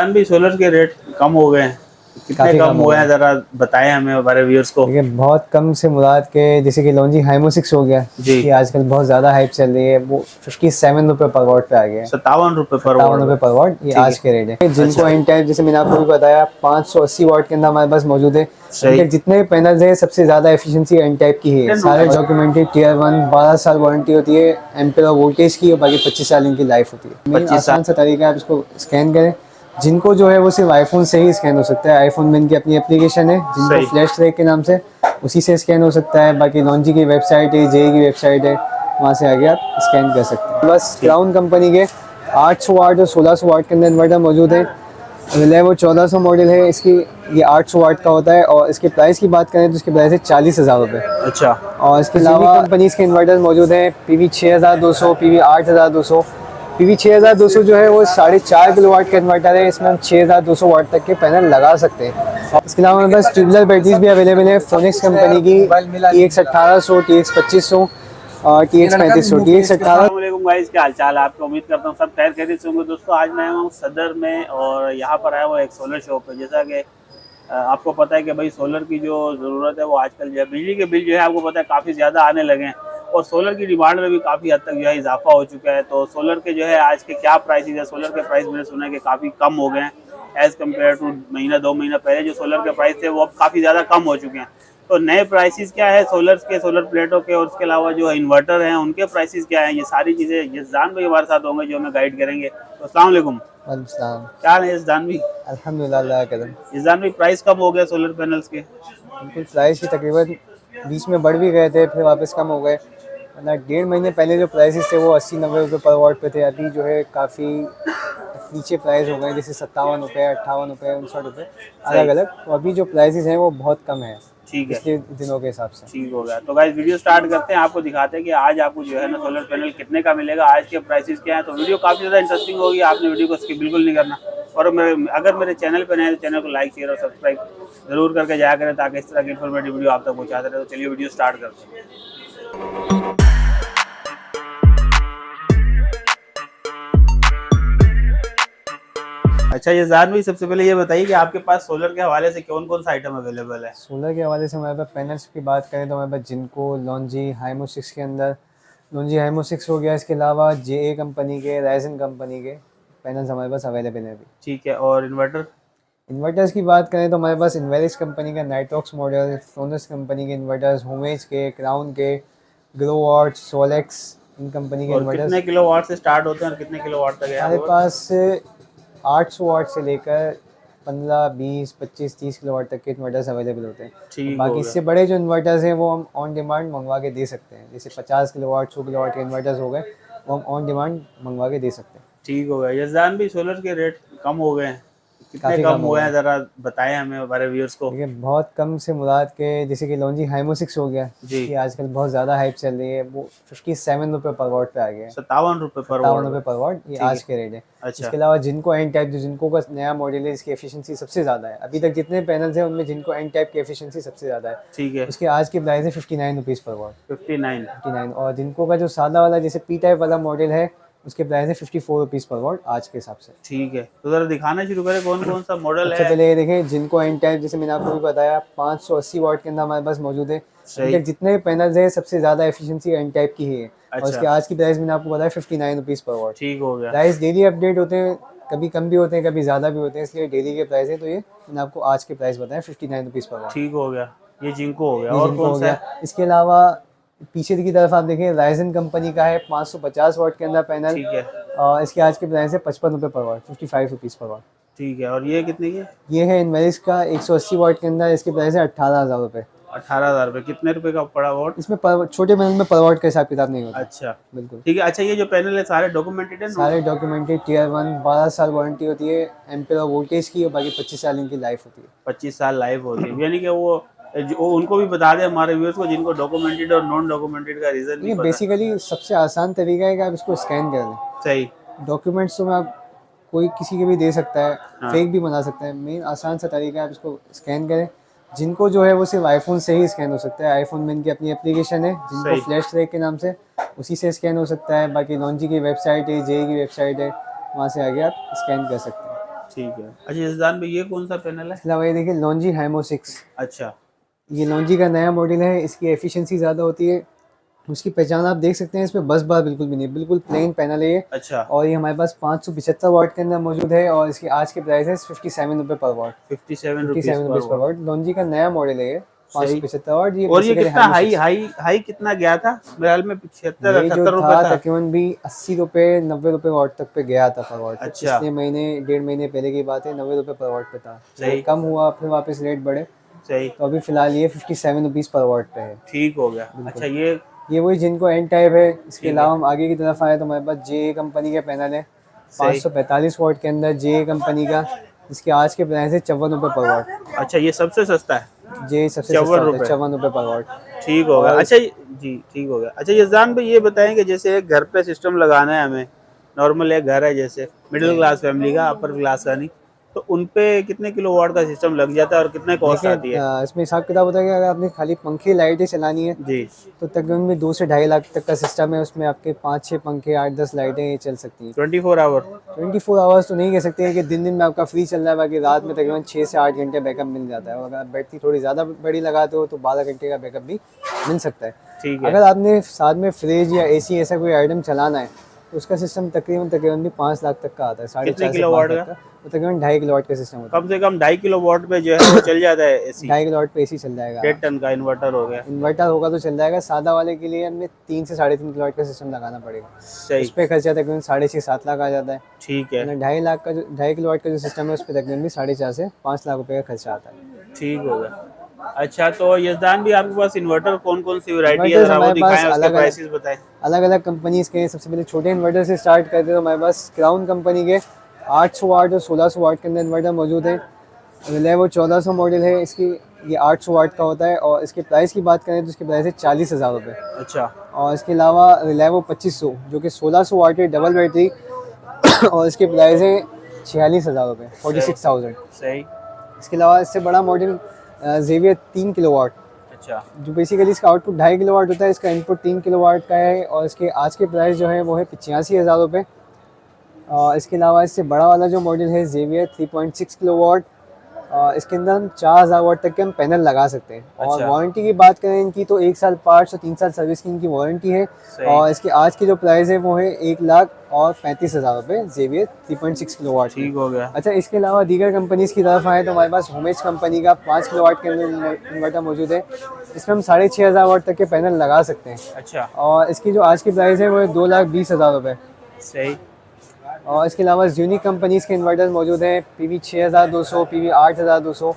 भी सोलर के रेट कम हो गए हैं, कितने कम हुए हैं जरा बताएं हमें हमारे व्यूअर्स को। देखिए बहुत कम से मुराद के जैसे कि लॉन्जी हाइमो 6 हो गया जी, कि आजकल बहुत ज़्यादा हाइप चल रही है, वो 57 रुपये पर वॉट पे आ गया है। 57 रुपए पर 57 वॉट रुपये पर वॉट ये ठीक आज के रेट है। जिनको अच्छा एन टाइप जैसे मैंने आपको भी बताया 580 वॉट के अंदर हमारे पास मौजूद है। अभी सही। तक जितने भी पैनल्स हैं सबसे ज़्यादा एफिशिएंसी एन टाइप की है। सारे डॉक्यूमेंटेड टियर 1 12 साल वारंटी होती है एम्पेयर और वोल्टेज की, और बाकी 25 साल इनकी लाइफ होती है। मेन 25 आसान सा तरीका है, आप इसको स्कैन करें। जिनको जो है वो सिर्फ आईफोन से ही स्कैन हो सकता है। आईफोन में इनकी अपनी एप्लीकेशन है जिनको सही। फ्लैश ट्रैक के नाम से, उसी से स्कैन हो सकता है। बाकी लॉन्जी की वेबसाइट है, जे की वेबसाइट है, वहाँ से आगे आप स्कैन कर सकते हैं। बस क्राउन कंपनी के 800 वाट और 1600 वाट के अंदर इन्वर्टर मौजूद है। रिले वो 1400 मॉडल है इसकी, ये 800 वाट का होता है। और इसके प्राइस की बात करें तो इसकी प्राइस है 40,000 रुपये। अच्छा और इसके अलावा कंपनीज के इन्वर्टर मौजूद हैं। PV 6200, PV 8200। PV 6200 जो है वो 4.5 किलोवाट का इन्वर्टर है। इसमें हम 6200 वाट तक के पैनल लगा सकते हैं। इसके अलावा हमारे पास ट्यूबुलर बैटरीज भी अवेलेबल है फोनिक्स कंपनी की, TX 1800, TX 2500 और TX 3500, TX 1800। अस्सलामुअलैकुम गाइस, क्या हालचाल है आपका। उम्मीद करता हूँ सब खैर खैरियत से होंगे। दोस्तों आज मैं आया हूँ सदर में और यहाँ पर आया हुआ एक सोलर शॉप है। जैसा कि आपको पता है कि भाई सोलर की जो ज़रूरत है वो आजकल जो है बिजली के बिल जो है आपको पता है काफ़ी ज़्यादा आने लगे हैं और सोलर की डिमांड में भी काफ़ी हद तक जो है इजाफा हो चुका है। तो सोलर के जो है आज के क्या प्राइसेज है, सोलर के प्राइस मैंने सुना है कि काफ़ी कम हो गए हैं एज़ कम्पेयर टू महीना 2 महीना पहले जो सोलर के प्राइस थे वो अब काफ़ी ज़्यादा कम हो चुके हैं। तो नए प्राइसेस क्या है सोलर के, सोलर प्लेटों के, और उसके अलावा जो इन्वर्टर हैं उनके प्राइसेस क्या हैं, ये सारी चीज़ें यज़दान भाई हमारे साथ होंगे जो हमें गाइड करेंगे। तो अस्सलाम वालेकुम। क्या हाल है यज़दान भाई? अल्हम्दुलिल्लाह अल्लाह का करम। यज़दान भाई प्राइस कम हो गया सोलर पैनल्स के? बिल्कुल प्राइस की तकरीबन बीच में बढ़ भी गए थे, फिर वापस कम हो गए। मतलब 1.5 महीने पहले जो प्राइसेस थे वो 80-90 रुपये पर वॉट पे थे। अभी जो है काफ़ी नीचे प्राइस हो गए, जैसे 57 रुपये, 58 रुपये, 59 रुपये अलग अलग। तो अभी जो प्राइसेस हैं वो बहुत कम है ठीक है, पिछले दिनों के हिसाब से। ठीक हो गया। तो गाइस वीडियो स्टार्ट करते हैं, आपको दिखाते हैं कि आज आपको जो है ना सोलर पैनल कितने का मिलेगा, आज के प्राइसेस क्या है। तो वीडियो काफ़ी ज़्यादा इंटरेस्टिंग होगी, आपने वीडियो को स्किप बिल्कुल नहीं करना। और अगर मेरे चैनल पर नए हैं तो चैनल को लाइक शेयर और सब्सक्राइब जरूर करके जाया करें ताकि इस तरह की इन्फॉर्मेटिव वीडियो आप तक पहुँचाते रहे। तो चलिए वीडियो स्टार्ट करते हैं। अच्छा ये जान भाई, सबसे पहले ये बताइए कि आपके पास सोलर के हवाले से कौन कौन सा आइटम अवेलेबल है। सोलर के हवाले से हमारे पास पैनल्स की बात करें तो हमारे पास जिनको लॉन्जी हाइमो 6 के अंदर लॉन्जी हाइमो 6 हो गया। इसके अलावा JA कंपनी के, राइजन कंपनी के पैनल्स हमारे पास अवेलेबल हैं अभी। ठीक है, और इन्वर्टर? इन्वर्टर्स की बात करें तो हमारे पास इन्वेरिक्स कंपनी का नाइट्रॉक्स मॉडल, फ्लोनस कंपनी के इन्वर्टर्स, होमेज के, क्राउन के, ग्रोवाट, सोलेक्स, इन कंपनी के और इन्वर्टर्स। कितने किलोवाट से स्टार्ट होते हैं और कितने किलोवाट तक है हमारे आपके पास 800 वाट से लेकर 15, 20, 25, 30 किलोवाट तक के इन्वर्टर्स अवेलेबल होते हैं। ठीक बाकी हो इससे गया। बड़े जो इन्वर्टर्स हैं वो हम ऑन डिमांड मंगवा के दे सकते हैं। जैसे 50 किलोवाट, 100 किलोवाट के इन्वर्टर्स हो गए वो हम ऑन डिमांड मंगवा के दे सकते हैं। ठीक हो गया। यज़दान भी सोलर के रेट कम हो गए हैं, कितने काफ़ी कम कम हो हुए गए हैं हैं। जरा बताएं हमें हमारे व्यूअर्स को। देखिए बहुत कम से मुराद के जैसे कि लॉन्जी हाइमो 6 हो गया जी, कि आजकल बहुत ज़्यादा हाइप चल रही है, वो 57 रुपये पर वॉट पे आ गया है। 57 रुपए पर 57 वॉट रुपये पर वॉट ये ठीक आज है। के रेट है। अच्छा इसके अलावा जिनको एन टाइप, जो जिनको का नया मॉडल है इसकी एफिशिएंसी सबसे ज़्यादा है। अभी तक जितने पैनल्स हैं उनमें जिनको एन टाइप की एफिशिएंसी सबसे ज़्यादा है। ठीक है। उसके आज की प्राइस है 59 रुपीज़ पर वॉट। 59 59। और जिनको का जो सादा वाला जैसे P टाइप वाला मॉडल है उसके प्राइस है 54 रुपीज़ पर वॉट आज के हिसाब से। ठीक है। तो जरा दिखाना शुरू करें कौन कौन सा मॉडल सबसे है। पहले ये देखें, जिनको एन टाइप जैसे मैंने आपको भी बताया 580 वाट के अंदर हमारे पास मौजूद है। अभी सही। तक जितने भी पैनल्स हैं सबसे ज़्यादा एफिशिएंसी एन टाइप की ही है। और अच्छा इसके आज की प्राइस मैंने आपको बताया 59 रुपीज़ पर वॉट। ठीक हो गया। प्राइस डेली अपडेट होते हैं, कभी कम भी होते हैं, कभी ज़्यादा भी होते हैं, इसलिए डेली के प्राइस है। तो ये मैंने आपको आज के प्राइस बताया 59 रुपीज़ पर वॉट। ठीक हो गया। ये जिंको हो गया। ये और जिनको कौन हो सा है? गया। इसके अलावा पीछे की तरफ आप देखें, राइजन कंपनी का है 550 वाट के अंदर पैनल। ठीक है। इसके आज के प्राइस है 55 रुपये पर वॉट, 55 रुपीज़ पर वॉट। ठीक है। और ये कितने की है? ये है इन्वेरिक्स का 180 वाट के अंदर, इसकी प्राइस है 18,000 रुपये। 18,000 रुपये। कितने रुपए का पड़ा वॉट? इसमें छोटे पैनल में पर वॉट का हिसाब किताब नहीं होता। अच्छा बिल्कुल ठीक है। अच्छा ये जो पैनल है सारे डॉक्यूमेंटेड है ना? सारे डॉक्यूमेंटेड टियर 1 12 साल वारंटी होती है एम्पेयर और वोल्टेज की, और बाकी 25 साल इनकी लाइफ होती है। 25 साल लाइव होती है, यानी कि वो उनको भी बता दें हमारे व्यूअर्स को जिनको डॉक्यूमेंटेड और नॉन डॉक्यूमेंटेड का रीजन नहीं ये पता। बेसिकली सबसे आसान तरीका है कि आप इसको स्कैन कर लें। सही। डॉक्यूमेंट्स तो मैं आप कोई किसी के भी दे सकता है, हाँ। फेक भी बना सकता है। मेन आसान सा तरीका है आप इसको स्कैन करें। जिनको जो है वो सिर्फ आईफोन से ही स्कैन हो सकता है। आईफोन में इनकी अपनी एप्लीकेशन है जिनको सही। फ्लैश ट्रैक के नाम से, उसी से स्कैन हो सकता है। बाकी लॉन्जी की वेबसाइट है, जे की वेबसाइट है, वहाँ से आगे आप स्कैन कर सकते हैं। ठीक है। अच्छा यजदान भाई, ये कौन सा पैनल है? इसके अलावा ये देखिए लॉन्जी हाइमो 6। अच्छा ये लॉन्जी का नया मॉडल है, इसकी एफिशिएंसी ज़्यादा होती है, उसकी पहचान आप देख सकते हैं, इसमें बस बार बिल्कुल भी नहीं, बिल्कुल प्लेन पैनल है ये। अच्छा। और ये हमारे पास 575 वाट के अंदर मौजूद है और इसकी आज की प्राइस है 57 रुपये पर वाट। 57 रुपीज़ पर वाट। लॉन्जी का नया मॉडल है ये, 575 वाट। और ये कितना हाई कितना गया था? मेरे ख्याल में 75-78 रुपए था। तकरीबन भी 80 रुपए 90 रुपए वाट तक पे गया था पर वाट। अच्छा। पिछले महीने 1.5 महीने पहले की बात है, 90 रुपए पर वाट पे था। सही। कम हुआ, फिर वापस रेट बढ़े। सही। तो अभी फिलहाल ये 57 रुपीज़ पर वाट पे है। ठीक हो गया। अच्छा ये वही जिनको एन टाइप है। इसके अलावा हम आगे की तरफ आए तो हमारे पास जे कंपनी के पैनल है, 545 वाट के अंदर जे कंपनी का, जिसकी आज के प्राइस है 54 रुपये पर वाट। अच्छा ये सबसे सस्ता है? जे सबसे 54 रुपये पर वाट। ठीक होगा। अच्छा जी ठीक हो गया। अच्छा यजदान भाई ये बताएंगे, जैसे घर पे सिस्टम लगाना है हमें, नॉर्मल एक घर है जैसे मिडिल क्लास फैमिली का, अपर क्लास का नहीं, तो उनपे कितने किलोवाट का सिस्टम लग जाता है और कितने कॉस्ट आती है? इसमें हिसाब किताब होता है कि अगर आपने खाली पंखे लाइटें चलानी है जी तो तकरीबन में 2 से 2.5 लाख तक का सिस्टम है। उसमें आपके 5-6 पंखे 8-10 लाइटें ये चल सकती हैं 24 आवर। 24 आवर्स तो नहीं कह सकते हैं कि दिन में आपका फ्री चल रहा है, बाकी रात में तकरीबन 6 से 8 घंटे बैकअप मिल जाता है। और अगर आप बैटरी थोड़ी ज़्यादा बड़ी लगाते हो तो 12 घंटे का बैकअप भी मिल सकता है। ठीक है। अगर आपने साथ में फ्रिज या AC ऐसा कोई आइटम चलाना है तो उसका सिस्टम तकरीबन भी 5 लाख तक का आता है। 4.5 किलोवाट का? तो तकरीबन 2.5 किलोवाट का सिस्टम होता है। कम से कम 2.5 किलोवाट पे जो है वो चल जाता है एसी। 2.5 किलोवाट पे AC चल जाएगा। 1.5 टन का इन्वर्टर हो गया। इन्वर्टर होगा तो चल जाएगा। सादा वाले के लिए हमें 3 से 3.5 किलोवाट का सिस्टम लगाना पड़ेगा। सही। उस पर खर्चा तकरीबन 6.5-7 लाख आ जाता है। ठीक है। 2.5 लाख का 2.5 किलोवाट का जो सिस्टम है उस पर तकरीबन भी 4.5 से 5 लाख रुपए का खर्चा आता है। ठीक हो गया। अच्छा तो यजदान भी आपके पास इन्वर्टर कौन कौन सी वैरायटी है, जरा वो दिखाएं, उसके प्राइसेस बताएं। अलग अलग कंपनीज के। सबसे पहले छोटे इन्वर्टर से स्टार्ट करते हैं तो हमारे पास क्राउन कंपनी के 800 वाट और 1600 वाट के अंदर इन्वर्टर मौजूद है। रिलेवो 1400 मॉडल है, इसकी ये 800 वाट का होता है और इसके प्राइस की बात करें तो इसकी प्राइस है 40,000 रुपये। अच्छा। और इसके अलावा रिलेवो 2500 जो कि 1600 वाट है, डबल बैटरी, और इसके प्राइस है 46,000 रुपये, 46,000। सही। इसके अलावा इससे बड़ा मॉडल जेवियर 3 किलोवाट। अच्छा। जो बेसिकली इसका आउटपुट 2.5 किलोवाट होता है, इसका इनपुट 3 किलोवाट का है और इसके आज के प्राइस जो है वो है 85,000 रुपये। और इसके अलावा इससे बड़ा वाला जो मॉडल है जेवियर 3.6 किलोवाट, इसके अंदर हम 4,000 वाट तक के हम पैनल लगा सकते हैं। और अच्छा। वारंटी की बात करें इनकी तो 1 साल पार्ट्स और 3 साल सर्विस की इनकी वारंटी है। और इसके आज की जो प्राइस है वो है 1,35,000 रुपये जेवियर 3.6 किलोवाट। ठीक हो गया। अच्छा इसके अलावा दीगर कंपनीज़ की तरफ आए तो हमारे पास होमेज कंपनी का 5 किलोवाट के अंदर इन्वर्टर मौजूद है। इसमें हम 6,500 वाट तक के पैनल लगा सकते हैं। अच्छा। और इसकी जो आज की प्राइस है वो है 2,20,000 रुपये। सही। और इसके अलावा यूनिक कंपनीज़ के इन्वर्टर मौजूद हैं, PV 6200, PV 8200।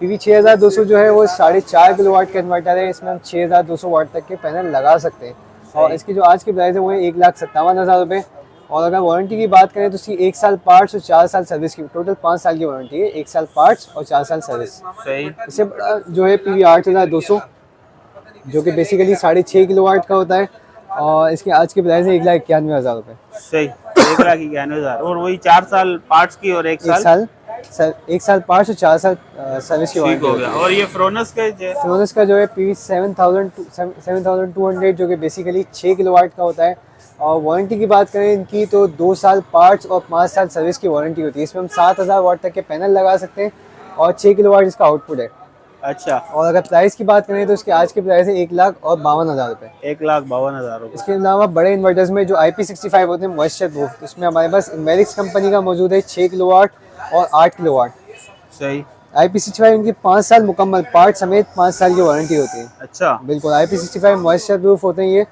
PV 6200 जो है वो 4.5 किलोवाट का इन्वर्टर है। इसमें हम 6200 वाट तक के पैनल लगा सकते हैं। और इसकी जो आज की प्राइस है वो है 1,57,000 रुपये। और अगर वारंटी की बात करें तो इसकी 1 साल पार्ट्स और 4 साल सर्विस की, टोटल 5 साल की वारंटी है। 1 साल पार्ट्स और 4 साल सर्विस। सही। इससे बड़ा जो है PV 8200 जो कि बेसिकली 6.5 किलोवाट का होता है और इसकी आज की प्राइस है 1,91,000 रुपये। सही। 1,91,000। और वही 4 साल पार्ट्स की और 1 साल पार्ट्स और 4 साल सर्विस की वारंटी हो गया। और ये फ्रोनस का जो है PV 7200 जो कि बेसिकली 6 किलोवाट का होता है। और वारंटी की बात करें इनकी तो 2 साल पार्ट्स और 5 साल सर्विस की वारंटी होती है। इसमें हम 7,000 वाट तक के पैनल लगा सकते हैं और 6 किलोवाट इसका आउटपुट है। अच्छा। और अगर प्राइस की बात करें तो इसकी आज की प्राइस है 1,52,000 रुपये। 1,52,000 रुपये। इसके अलावा बड़े इन्वर्टर्स में जो IP65 होते हैं मॉइस्चर प्रूफ, उसमें हमारे पास इन्वेरिक्स कंपनी का मौजूद है 6 किलोवाट और 8 किलोवाट। सही। IP65 इनकी 5 साल मुकम्मल पार्ट समेत 5 साल की वारंटी होती है। अच्छा। बिल्कुल IP65 मॉइस्चर प्रूफ होते हैं ये,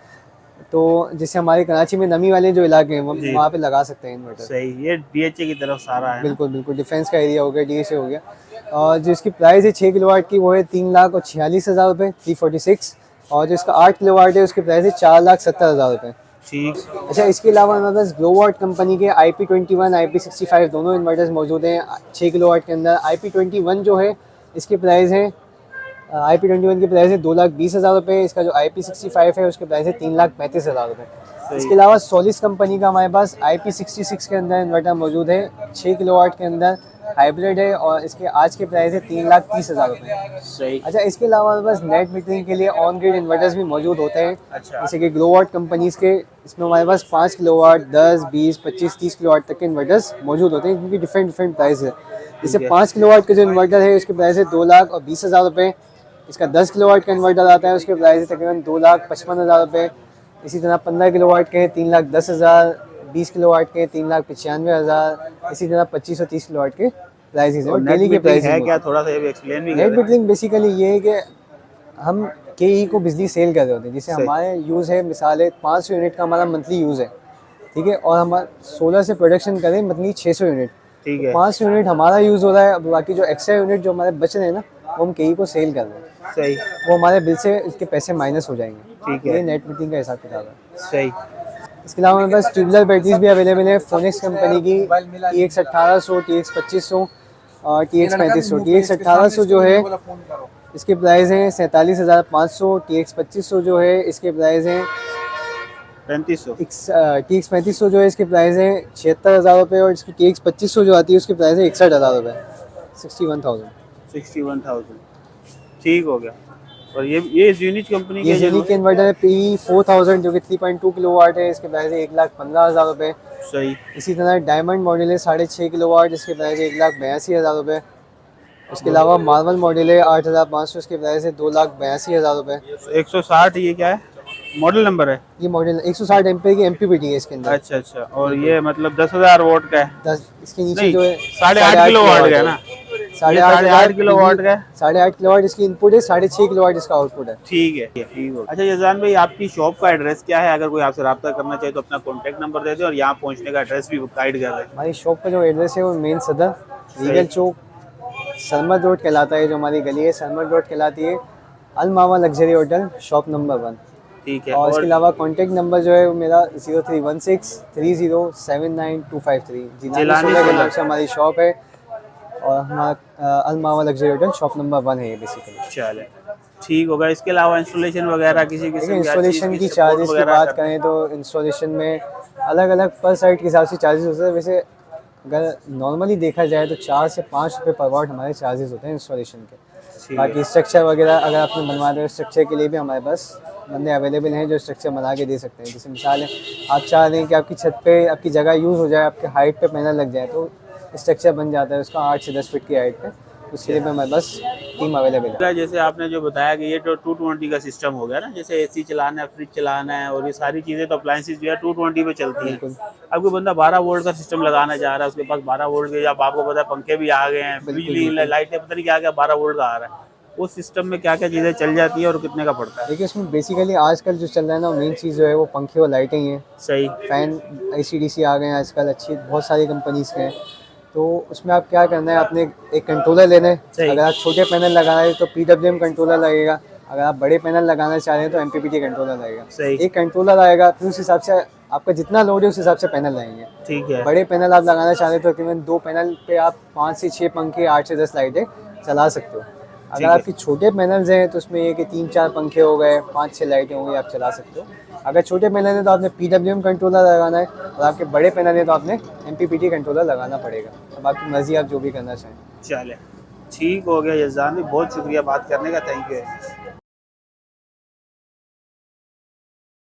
तो जैसे हमारे कराची में नमी वाले जो इलाके हैं वहाँ पे लगा सकते हैं इन्वर्टर। सही। ये DHA की तरफ सारा है। बिल्कुल बिल्कुल, डिफेंस का एरिया हो गया, DHA हो गया। और जो इसकी प्राइस है 6 किलोवाट की वो है 3,46,000 रुपये, 346। और जो इसका 8 किलोवाट है उसकी प्राइस है 4,70,000 रुपये। ठीक। अच्छा इसके अलावा हमारे पास ग्लोवाट कंपनी के IP21 IP65 दोनों इन्वर्टर्स मौजूद हैं 6 किलोवाट के अंदर। IP21 जो है इसकी प्राइस है IP21 की प्राइस है 2,20,000 रुपये। इसका जो IP65 है उसकी प्राइस है 3,35,000 रुपये। इसके अलावा सोलिस कंपनी का हमारे पास IP66 के अंदर इन्वर्टर मौजूद है 6 किलोवाट के अंदर हाइब्रिड है और इसके आज के प्राइस है 3,30,000 रुपये। सही। अच्छा, इसके अलावा हमारे पास नेट मीटरिंग के लिए ऑन ग्रिड इन्वर्टर्स भी मौजूद होते हैं। अच्छा। जैसे कि ग्लोवाट कंपनीज़ के, इसमें हमारे पास 5 किलोवाट, 10, 20, 25, 30 किलोवाट तक के इन्वर्टर्स मौजूद होते हैं, जिनकी डिफरेंट प्राइस है। जैसे 5 किलोवाट का जो इन्वर्टर है उसके प्राइस है 2,20,000 रुपये। इसका 10 किलोवाट का इन्वर्टर आता है, उसके प्राइस है तकरीबन 2,55,000 रुपये। इसी तरह 15 किलोवाट के 3,10,000, 20 किलोवाट के 3,95,000। इसी तरह 25 और 30 किलोवाट के प्राइसेस हैं। डेली के प्राइस है क्या, थोड़ा सा ये भी एक्सप्लेन भी नेट मीटरिंग बेसिकली ये है कि हम केई को बिजली सेल कर रहे होते हैं। जैसे हमारे यूज़ है, मिसाल है 500 यूनिट का हमारा मंथली यूज़ है, ठीक है, और हम सोलर से प्रोडक्शन करें मंथली 600 यूनिट, ठीक है। 500 यूनिट हमारा यूज़ हो रहा है। अब बाकी जो एक्स्ट्रा यूनिट जो हमारे बच रहे हैं ना, वो हम केई को सेल कर रहे हैं। सही। वो हमारे बिल से इसके पैसे माइनस हो जाएंगे। ठीक है। ये नेट मीटरिंग का हिसाब किताब है। सही। इसके अलावा हमारे पास ट्यूबुलर बैटरीज भी अवेलेबल है। फोनिक्स कंपनी की TX 1800, TX 2500 और TX 3500। TX 1800 जो है इसके प्राइस हैं 47,500। TX 2500 जो है इसके प्राइस हैं 3500। TX 3500 जो है इसके प्राइस हैं 76,000 रुपये। और इसकी TX 2500 जो आती है उसके प्राइस है 61,000 रुपये, 61,000। ठीक हो गया। और ये यूनिक कंपनी के यूनिक इन्वर्टर है PV 4000 जो कि 3.2 किलोवाट है। इसके प्राइस है 1,15,000 रुपये। सही। इसी तरह डायमंड मॉडल है 6.5 किलोवाट, इसके प्राइस है 1,82,000 रुपये। उसके अलावा मार्वल मॉडल है 8,500, इसके प्राइस है 2,82,000 रुपये। 160 ये क्या है, मॉडल नंबर है? ये मॉडल 160 एम्पीयर की MPPT है इसके अंदर। अच्छा अच्छा। और ये मतलब 10,000 वोल्ट का है? 10 इसके नीचे जो है 8.5 किलोवाट का है ना? 8.5 किलोवाट का है। 8.5 किलोवाट इसकी इनपुट है, 6.5 किलोवाट इसका आउटपुट है। ठीक है, ठीक हो। अच्छा यजान भाई, आपकी शॉप का एड्रेस क्या है? अगर कोई आपसे रब्ता करना चाहे तो अपना कॉन्टैक्ट नंबर दे दे और यहाँ पहुँचने का एड्रेस भी गाइड कर दें। हमारी शॉप का जो एड्रेस है वो मेन सदर रीगल चौक सरमद रोड कहलाता है। जो हमारी गली है सरमद रोड कहलाती है। अल मावा लग्जरी होटल, शॉप नंबर 1। ठीक है। और इसके अलावा कॉन्टैक्ट नंबर जो है वो मेरा 0316307923। जिलानी के नाम से हमारी शॉप है और हमारा अल मावा लग्जरी होटल शॉप नंबर 1 है ये बेसिकली। चले, ठीक होगा। इसके अलावा इंस्टॉलेशन वगैरह किसी इंस्टॉलेशन की चार्जेस की बात करें तो इंस्टॉलेशन में अलग अलग पर साइट के हिसाब से चार्जेस होते हैं। वैसे अगर नॉर्मली देखा जाए तो 4 से 5 रुपये पर वाट हमारे चार्जेस होते हैं इंस्टॉलेशन के। बाकी स्ट्रक्चर वगैरह अगर आपने बनवा रहे हो, स्ट्रक्चर के लिए भी हमारे पास बंदे अवेलेबल हैं जो स्ट्रक्चर बना के दे सकते हैं। जैसे मिसाल है, आप चाह रहे हैं कि आपकी छत पे आपकी जगह यूज़ हो जाए, आपके हाइट पे पैनल लग जाए, तो स्ट्रक्चर बन जाता है उसका 8 से 10 फीट की हाइट पे। उसके लिए भी हमारे पास टीम अवेलेबल है। जैसे आपने जो बताया कि ये तो 220 का सिस्टम हो गया ना, जैसे AC चलाना है, फ्रिज चलाना है और ये सारी चीज़ें तो अप्लायंसेस जो है 220 पे चलती हैं। अब कोई बंदा 12 वोल्ट का सिस्टम लगाना चाह रहा है, उसके पास 12 वोल्ट के, अब आपको पता है पंखे भी आ गए हैं, बिजली लाइटें पता नहीं क्या क्या 12 वोल्ट का आ रहा है। उस सिस्टम में क्या क्या चीज़ें चल जाती है और कितने का पड़ता है? देखिए, इसमें बेसिकली आजकल जो चल रहा है ना, मेन चीज़ जो है वो पंखे और लाइटें ही हैं। सही। फ़ैन ACDC आ गए हैं आजकल, अच्छी बहुत सारी कंपनीज़ के हैं। तो उसमें आप क्या करना है, आपने एक कंट्रोलर लेना है। अगर आप छोटे पैनल लगाना है तो PWM कंट्रोलर लगेगा। अगर आप बड़े पैनल लगाना चाह रहे हैं तो MPPT कंट्रोलर लगेगा। सही। एक कंट्रोलर आएगा, फिर उस हिसाब से आपका जितना लोड है उस हिसाब से पैनल लगेंगे। ठीक है। बड़े पैनल आप लगाना चाह रहे हैं तो तकरीबन 2 पैनल पे आप 5 से 6 पंखे, 8 से 10 लाइटें चला सकते हो। अगर आपके छोटे पैनल्स हैं तो उसमें ये कि 3-4 पंखे हो गए, 5-6 लाइटें हो गई, आप चला सकते हो। अगर छोटे पैनल है तो आपने PWM कंट्रोलर लगाना है और आपके बड़े पैनल है तो आपने MPPT कंट्रोलर लगाना पड़ेगा। अब आपकी मर्जी, आप जो भी करना चाहें। चले, ठीक हो गया यजान, बहुत शुक्रिया बात करने का, थैंक यू।